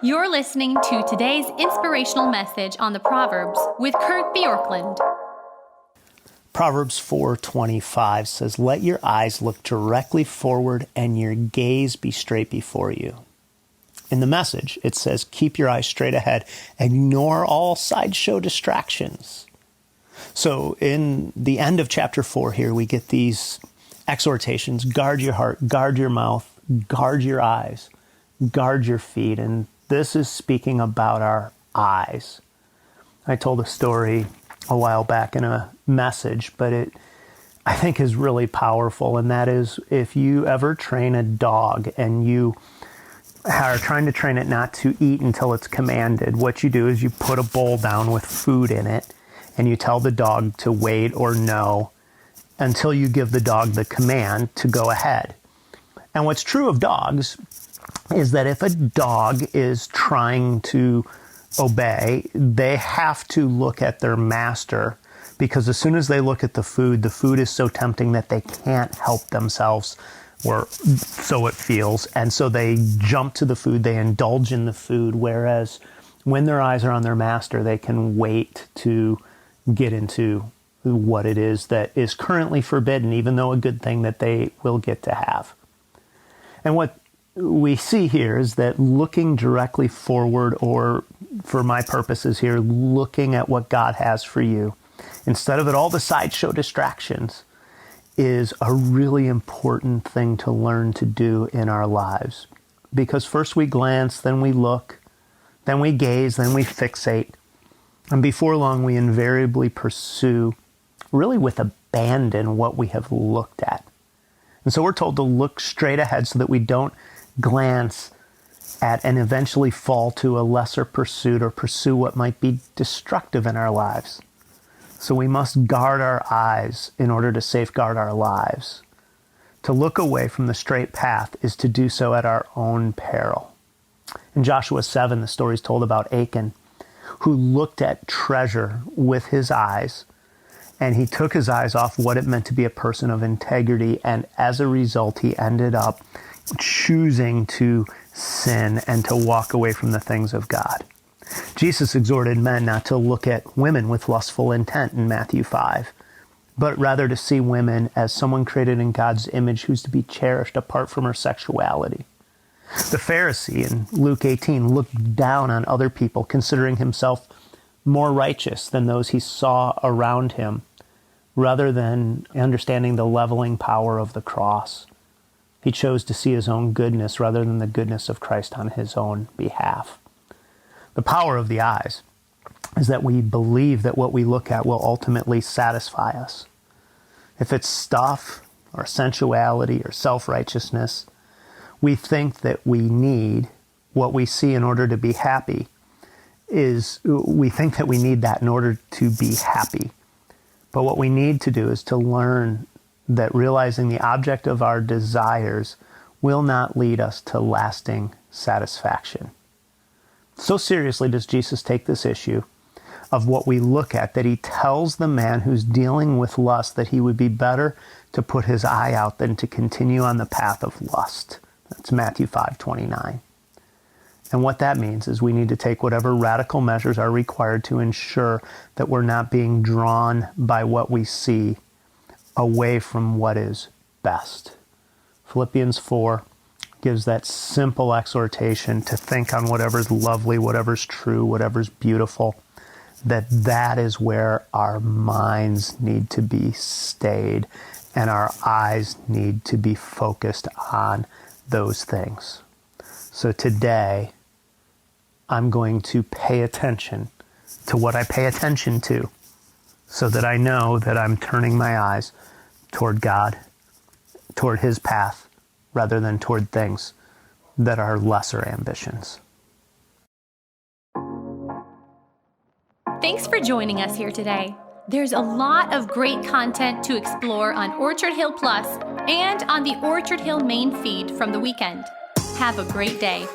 You're listening to today's inspirational message on the Proverbs with Kurt Bjorklund. Proverbs 4:25 says, "Let your eyes look directly forward and your gaze be straight before you." In the Message, it says, "Keep your eyes straight ahead. Ignore all sideshow distractions." So in the end of chapter 4 here, we get these exhortations: guard your heart, guard your mouth, guard your eyes, guard your feet. And this is speaking about our eyes. I told a story a while back in a message, but it, I think, is really powerful. And that is, if you ever train a dog and you are trying to train it not to eat until it's commanded, what you do is you put a bowl down with food in it and you tell the dog to wait or no until you give the dog the command to go ahead. And what's true of dogs is that if a dog is trying to obey, they have to look at their master, because as soon as they look at the food is so tempting that they can't help themselves, or so it feels. And so they jump to the food, they indulge in the food, whereas when their eyes are on their master, they can wait to get into what it is that is currently forbidden, even though a good thing that they will get to have. And what we see here is that looking directly forward, or for my purposes here, looking at what God has for you, instead of at all the sideshow distractions, is a really important thing to learn to do in our lives. Because first we glance, then we look, then we gaze, then we fixate. And before long, we invariably pursue, really with abandon, what we have looked at. And so we're told to look straight ahead so that we don't glance at and eventually fall to a lesser pursuit or pursue what might be destructive in our lives. So we must guard our eyes in order to safeguard our lives. To look away from the straight path is to do so at our own peril. In Joshua 7, the story is told about Achan, who looked at treasure with his eyes, and he took his eyes off what it meant to be a person of integrity, and as a result, he ended up choosing to sin and to walk away from the things of God. Jesus exhorted men not to look at women with lustful intent in Matthew 5, but rather to see women as someone created in God's image who's to be cherished apart from her sexuality. The Pharisee in Luke 18 looked down on other people, considering himself more righteous than those he saw around him, rather than understanding the leveling power of the cross. He chose to see his own goodness rather than the goodness of Christ on his own behalf. The power of the eyes is that we believe that what we look at will ultimately satisfy us. If it's stuff or sensuality or self-righteousness, we think that we need what we see in order to be happy. We think that we need that in order to be happy. But what we need to do is to learn that realizing the object of our desires will not lead us to lasting satisfaction. So seriously does Jesus take this issue of what we look at, that he tells the man who's dealing with lust that he would be better to put his eye out than to continue on the path of lust. That's Matthew 5:29. And what that means is we need to take whatever radical measures are required to ensure that we're not being drawn by what we see away from what is best. Philippians 4 gives that simple exhortation to think on whatever's lovely, whatever's true, whatever's beautiful, that is where our minds need to be stayed and our eyes need to be focused on those things. So today, I'm going to pay attention to what I pay attention to, so that I know that I'm turning my eyes toward God, toward his path, rather than toward things that are lesser ambitions. Thanks for joining us here today. There's a lot of great content to explore on Orchard Hill Plus and on the Orchard Hill main feed from the weekend. Have a great day.